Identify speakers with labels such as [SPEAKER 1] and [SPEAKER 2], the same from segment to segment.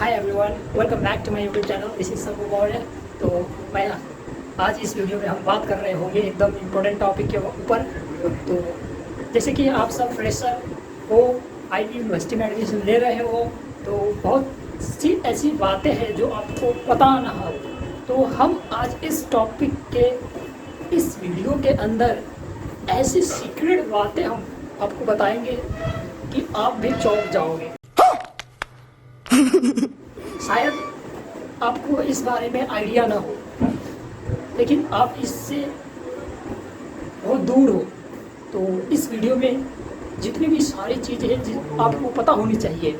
[SPEAKER 1] Hi everyone, welcome back to my YouTube channel. This is Sabu Maurya. तो मैं आज इस वीडियो में हम बात कर रहे होंगे एकदम इम्पोर्टेंट टॉपिक के ऊपर। तो जैसे कि आप सब फ्रेशर हो, आईपी यूनिवर्सिटी में एडमिशन ले रहे हो, तो बहुत सी ऐसी बातें हैं जो आपको पता ना हो। तो हम आज इस टॉपिक के इस वीडियो के अंदर ऐसी सीक्रेट बातें हम आपको बताएंगे कि आप भी चौंक जाओगे। शायद आपको इस बारे में आइडिया ना हो, लेकिन आप इससे बहुत दूर हो। तो इस वीडियो में जितनी भी सारी चीज़ें हैं आपको पता होनी चाहिए,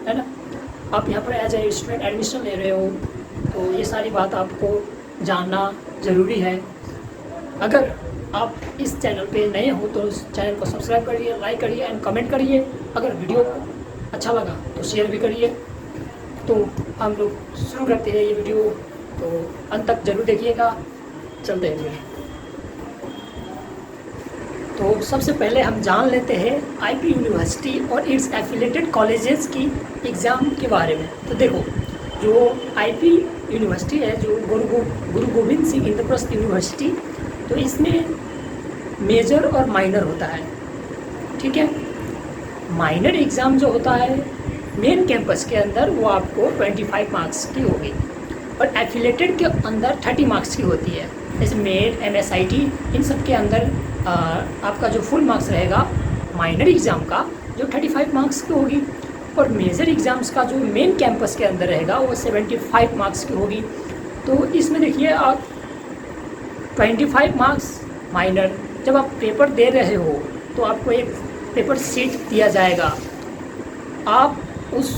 [SPEAKER 1] है ना। आप यहाँ पर एज ए स्टूडेंट एडमिशन ले रहे हो, तो ये सारी बात आपको जानना ज़रूरी है। अगर आप इस चैनल पे नए हो तो इस चैनल को सब्सक्राइब करिए, लाइक करिए एंड कमेंट करिए। अगर वीडियो अच्छा लगा तो शेयर भी करिए। तो हम लोग शुरू करते हैं ये वीडियो, तो अंत तक जरूर देखिएगा। चलते हैं। तो सबसे पहले हम जान लेते हैं आईपी यूनिवर्सिटी और इट्स एफिलेटेड कॉलेजेस की एग्ज़ाम के बारे में। तो देखो, जो आईपी यूनिवर्सिटी है, जो गुरु गोविंद सिंह इंद्रप्रस्थ यूनिवर्सिटी, तो इसमें मेजर और माइनर होता है, ठीक है। माइनर एग्ज़ाम जो होता है मेन कैंपस के अंदर, वो आपको 25 मार्क्स की होगी, और एफिलेटेड के अंदर 30 मार्क्स की होती है। जैसे मेड, MSIT, इन सब के अंदर आपका जो फुल मार्क्स रहेगा माइनर एग्ज़ाम का, जो 35 मार्क्स की होगी, और मेजर एग्ज़ाम्स का जो मेन कैंपस के अंदर रहेगा वो 75 मार्क्स की होगी। तो इसमें देखिए, आप 25 मार्क्स माइनर, जब आप पेपर दे रहे हो तो आपको एक पेपर सीट दिया जाएगा। आप उस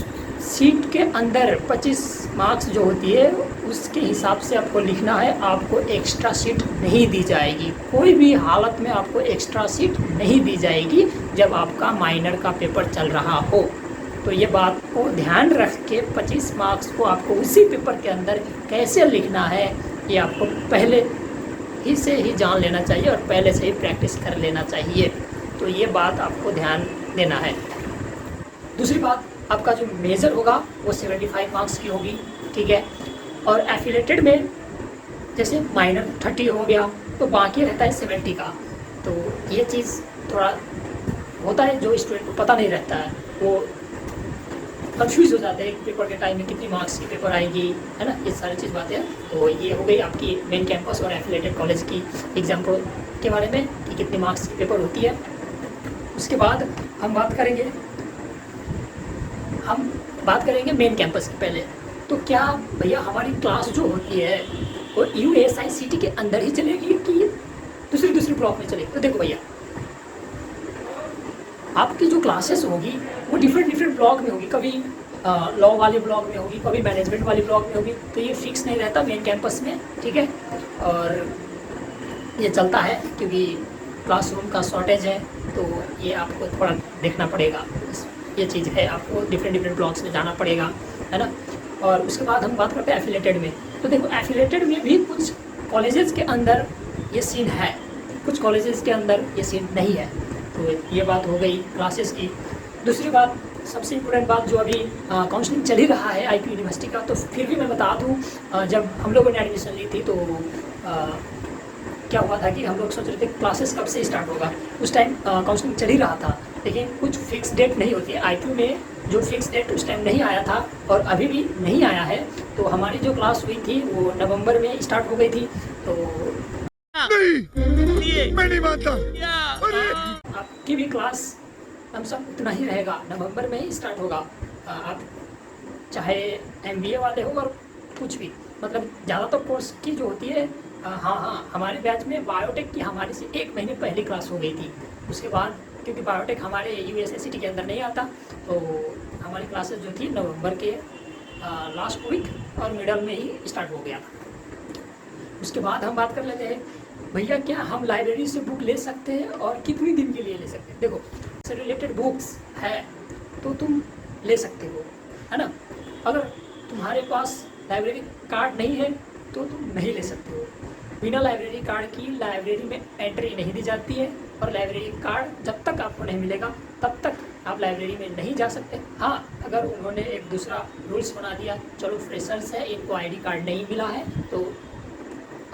[SPEAKER 1] सीट के अंदर 25 मार्क्स जो होती है उसके हिसाब से आपको लिखना है। आपको एक्स्ट्रा सीट नहीं दी जाएगी, कोई भी हालत में आपको एक्स्ट्रा सीट नहीं दी जाएगी जब आपका माइनर का पेपर चल रहा हो। तो ये बात को ध्यान रख के 25 मार्क्स को आपको उसी पेपर के अंदर कैसे लिखना है, ये आपको पहले ही से ही जान लेना चाहिए और पहले से ही प्रैक्टिस कर लेना चाहिए। तो ये बात आपको ध्यान देना है। दूसरी बात, आपका जो मेजर होगा वो 75 मार्क्स की होगी, ठीक है। और एफिलेटेड में जैसे माइनर 30 हो गया, तो बाकी रहता है 70 का। तो ये चीज़ थोड़ा होता है, जो स्टूडेंट को पता नहीं रहता है वो कंफ्यूज हो जाते हैं पेपर के टाइम में कितनी मार्क्स की पेपर आएगी, है ना। ये सारी चीज़ बातें। तो ये हो गई आपकी मेन कैंपस और एफिलेटेड कॉलेज की एग्ज़ाम के बारे में कि कितनी मार्क्स की पेपर होती है। उसके बाद हम बात करेंगे मेन कैंपस की पहले। तो क्या भैया हमारी क्लास जो होती है वो USICT के अंदर ही चलेगी कि दूसरी ब्लॉक में चलेगी? तो देखो भैया, आपकी जो क्लासेस होगी वो डिफरेंट ब्लॉक में होगी। कभी लॉ वाले ब्लॉक में होगी, कभी मैनेजमेंट वाले ब्लॉक में होगी। तो ये फिक्स नहीं रहता मेन कैंपस में, ठीक है। और ये चलता है क्योंकि क्लासरूम का शॉर्टेज है, तो ये आपको थोड़ा देखना पड़ेगा। ये चीज़ है, आपको डिफरेंट ब्लॉक्स में जाना पड़ेगा, है ना। और उसके बाद हम बात करते हैं एफिलेटेड में। तो देखो, एफिलेटेड में भी कुछ कॉलेजेस के अंदर ये सीन है, कुछ कॉलेजेस के अंदर ये सीन नहीं है। तो ये बात हो गई क्लासेस की। दूसरी बात, सबसे इम्पोर्टेंट बात, जो अभी काउंसलिंग चल ही रहा है आईपी यूनिवर्सिटी का, तो फिर भी मैं बता दूँ, जब हम लोगों ने एडमिशन ली थी तो क्या हुआ था कि हम लोग सोच रहे थे क्लासेस कब से स्टार्ट होगा। उस टाइम काउंसलिंग चल ही रहा था, लेकिन कुछ फिक्स डेट नहीं होती है। आईपी में जो फिक्स डेट उस टाइम नहीं आया था और अभी भी नहीं आया है। तो हमारी जो क्लास हुई थी वो नवंबर में स्टार्ट हो गई थी। तो
[SPEAKER 2] नहीं, मैं नहीं मानता।
[SPEAKER 1] आपकी भी क्लास हम सब उतना ही रहेगा, नवंबर में ही स्टार्ट होगा। आप चाहे MBA वाले हो और कुछ भी, मतलब ज़्यादातर कोर्स की जो होती है, हाँ, हमारे बैच में बायोटेक की हमारे से 1 महीने पहले क्लास हो गई थी। उसके बाद क्योंकि बायोटेक हमारे USICT के अंदर नहीं आता, तो हमारी क्लासेस जो थी नवंबर के लास्ट वीक और मिडल में ही स्टार्ट हो गया था। उसके बाद हम बात कर लेते हैं, भैया क्या हम लाइब्रेरी से बुक ले सकते हैं और कितनी दिन के लिए ले सकते हैं? देखो, से रिलेटेड बुक्स है तो तुम ले सकते हो, है ना। अगर तुम्हारे पास लाइब्रेरी कार्ड नहीं है तो तुम नहीं ले सकते हो। बिना लाइब्रेरी कार्ड की लाइब्रेरी में एंट्री नहीं दी जाती है, और लाइब्रेरी कार्ड जब तक आपको नहीं मिलेगा तब तक आप लाइब्रेरी में नहीं जा सकते। हाँ, अगर उन्होंने एक दूसरा रूल्स बना दिया, चलो फ्रेशर्स है, इनको आईडी कार्ड नहीं मिला है, तो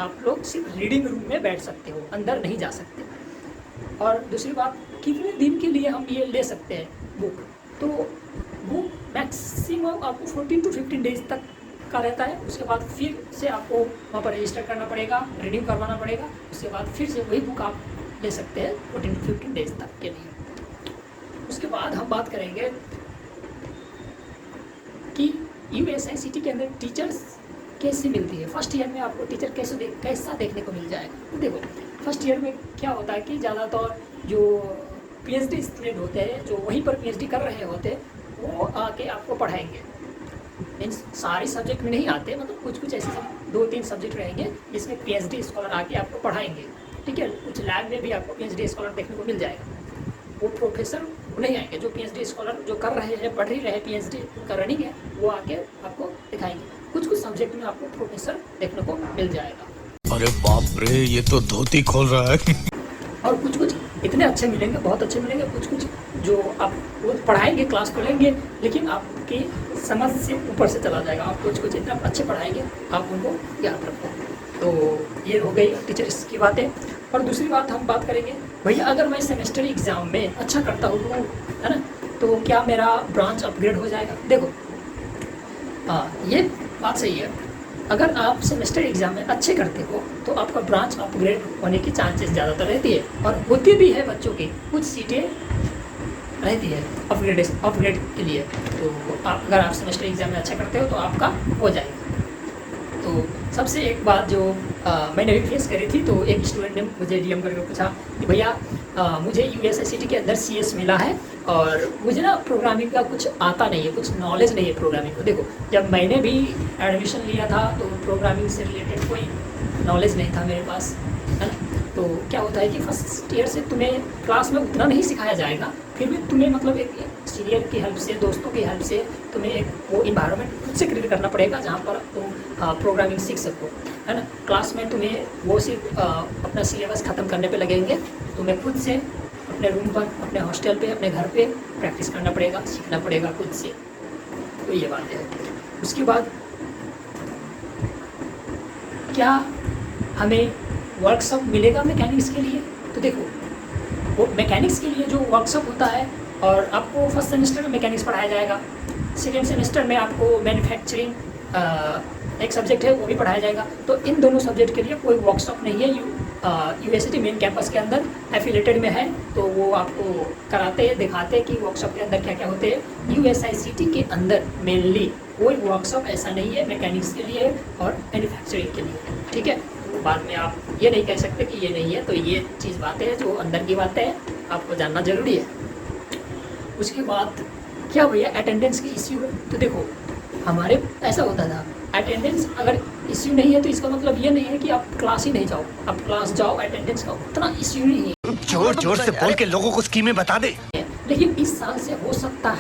[SPEAKER 1] आप लोग सिर्फ रीडिंग रूम में बैठ सकते हो, अंदर नहीं जा सकते। और दूसरी बात, कितने दिन के लिए हम ये ले सकते हैं बुक, तो बुक मैक्सिमम आपको 14 to 15 डेज तक का रहता है। उसके बाद फिर से आपको वहाँ पर रजिस्टर करना पड़ेगा, रिन्यू करवाना पड़ेगा, उसके बाद फिर से वही बुक आप ले सकते हैं 14 to 15 डेज तक के लिए। उसके बाद हम बात करेंगे कि USICT के अंदर टीचर्स कैसे मिलती है। फर्स्ट ईयर में आपको टीचर कैसा देखने को मिल जाएगा। तो देखो फर्स्ट ईयर में क्या होता है कि ज़्यादातर जो PhD स्टूडेंट होते हैं, जो वहीं पर PhD कर रहे होते हैं, वो आके आपको पढ़ाएंगे। मीन्स सारे सब्जेक्ट में नहीं आते, मतलब कुछ कुछ ऐसे 2-3 सब्जेक्ट रहेंगे जिसमें PhD स्कॉलर आके आपको पढ़ाएंगे। ठीक है, कुछ लैब में भी आपको PhD स्कॉलर देखने को मिल जाएगा। वो प्रोफेसर नहीं आएंगे, जो PhD स्कॉलर जो कर रहे हैं, पढ़ ही रहे, PhD का रनिंग है, वो आके आपको दिखाएंगे। कुछ कुछ सब्जेक्ट में आपको प्रोफेसर देखने को मिल जाएगा।
[SPEAKER 2] अरे बाप रे, ये तो धोती खोल रहा है।
[SPEAKER 1] और कुछ कुछ इतने अच्छे मिलेंगे, बहुत अच्छे मिलेंगे। कुछ कुछ जो आप वो पढ़ाएंगे, क्लास को लेंगे, लेकिन आपकी समझ से ऊपर से चला जाएगा। आप कुछ कुछ इतना अच्छे पढ़ाएंगे, आप उनको याद रखो। तो ये हो गई टीचर्स की बातें। और दूसरी बात हम बात करेंगे, भैया अगर मैं सेमेस्टर एग्ज़ाम में अच्छा करता हूँ, है ना, तो क्या मेरा ब्रांच अपग्रेड हो जाएगा। देखो हाँ, ये बात सही है। अगर आप सेमेस्टर एग्ज़ाम में अच्छे करते हो तो आपका ब्रांच अपग्रेड होने की चांसेस ज़्यादातर रहती है, और होती भी है। बच्चों की कुछ सीटें रहती है अपग्रेड के लिए। तो अगर आप सेमेस्टर एग्ज़ाम में अच्छा करते हो तो आपका हो जाएगा। तो सबसे एक बात जो मैंने भी फेस करी थी, तो एक स्टूडेंट ने मुझे DM करके पूछा कि भैया मुझे USICT के अंदर CS मिला है और मुझे ना प्रोग्रामिंग का कुछ आता नहीं है, कुछ नॉलेज नहीं है प्रोग्रामिंग को। देखो जब मैंने भी एडमिशन लिया था तो प्रोग्रामिंग से रिलेटेड कोई नॉलेज नहीं था मेरे पास, है ना। तो क्या होता है कि फर्स्ट ईयर से तुम्हें क्लास में उतना नहीं सिखाया जाएगा, फिर भी तुम्हें मतलब एक सीनियर की हेल्प से, दोस्तों की हेल्प से तुम्हें एक वो इन्वायरमेंट खुद से क्रिएट करना पड़ेगा जहाँ पर तुम प्रोग्रामिंग सीख सको, है ना। क्लास में तुम्हें वो सिर्फ अपना सिलेबस ख़त्म करने पे लगेंगे, तुम्हें खुद से अपने रूम पर, अपने हॉस्टल पे, अपने घर पे प्रैक्टिस करना पड़ेगा, सीखना पड़ेगा खुद से। तो ये बात है। उसके बाद क्या हमें वर्कशॉप मिलेगा मैकेनिक्स के लिए। तो देखो वो मैकेनिक्स के लिए जो वर्कशॉप होता है, और आपको फर्स्ट सेमेस्टर में मैकेनिक्स पढ़ाया जाएगा, सेकेंड सेमेस्टर में आपको मैन्युफैक्चरिंग एक सब्जेक्ट है वो भी पढ़ाया जाएगा। तो इन दोनों सब्जेक्ट के लिए कोई वर्कशॉप नहीं है। यूनिवर्सिटी मेन कैंपस के अंदर एफिलेटेड में है, तो वो आपको कराते हैं, दिखाते हैं कि वर्कशॉप के अंदर क्या क्या होते हैं। USICT के अंदर मेनली कोई वर्कशॉप ऐसा नहीं है मैकेनिक्स के लिए और मैन्युफैक्चरिंग के लिए। ठीक है, तो बाद में आप ये नहीं कह सकते कि ये नहीं है। तो ये चीज़ बातें हैं जो अंदर की बातें हैं, आपको जानना ज़रूरी है। उसके बाद क्या भैया अटेंडेंस की इश्यू है। तो देखो हमारे ऐसा होता था, अटेंडेंस अगर इश्यू नहीं है तो इसका मतलब ये नहीं है कि आप क्लास ही नहीं जाओ, आप क्लास जाओ, अटेंडेंस का उतना इश्यू नहीं है।
[SPEAKER 2] जोर जोर से बोल के लोगों को स्कीमें बता दे।
[SPEAKER 1] लेकिन इस साल से हो सकता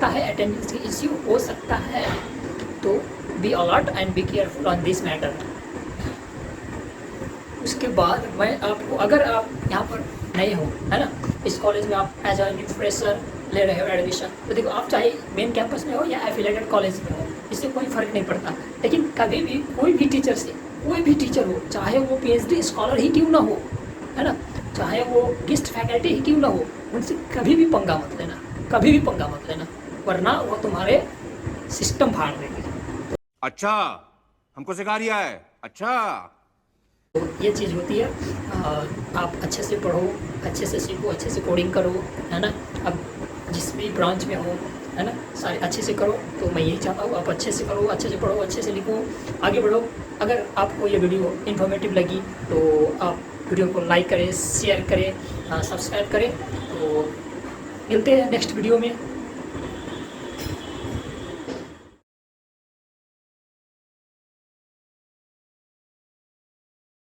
[SPEAKER 1] है अटेंडेंस की इश्यू हो सकता है। तो be alert and be careful on this matter. उसके बाद मैं आपको, अगर आप यहाँ पर नए हो, है ना, इस कॉलेज में आप एज अ न्यू फ्रेशर ले रहे हो एडमिशन, तो देखो आप चाहे मेन कैंपस में हो या एफिलेटेड कॉलेज में हो, इससे कोई फ़र्क नहीं पड़ता। लेकिन कभी भी कोई भी टीचर से, कोई भी टीचर हो, चाहे वो PhD स्कॉलर ही क्यों ना हो, है ना, चाहे वो गेस्ट फैकल्टी ही क्यों ना हो, उनसे कभी भी पंगा मत लेना, कभी भी पंगा मत लेना, वरना वो तुम्हारे सिस्टम फाड़ देंगे।
[SPEAKER 3] अच्छा, हमको सिखा रिया है। अच्छा,
[SPEAKER 1] तो ये चीज़ होती है। आप अच्छे से पढ़ो, अच्छे से सीखो, अच्छे से कोडिंग करो, है ना। अब जिस भी ब्रांच में हो, है ना, सारे अच्छे से करो। तो मैं यही चाहता हूँ आप अच्छे से करो, अच्छे से पढ़ो, अच्छे से लिखो, आगे बढ़ो। अगर आपको ये वीडियो इन्फॉर्मेटिव लगी तो आप वीडियो को लाइक करें, शेयर करें, सब्सक्राइब करें। तो मिलते हैं नेक्स्ट वीडियो में।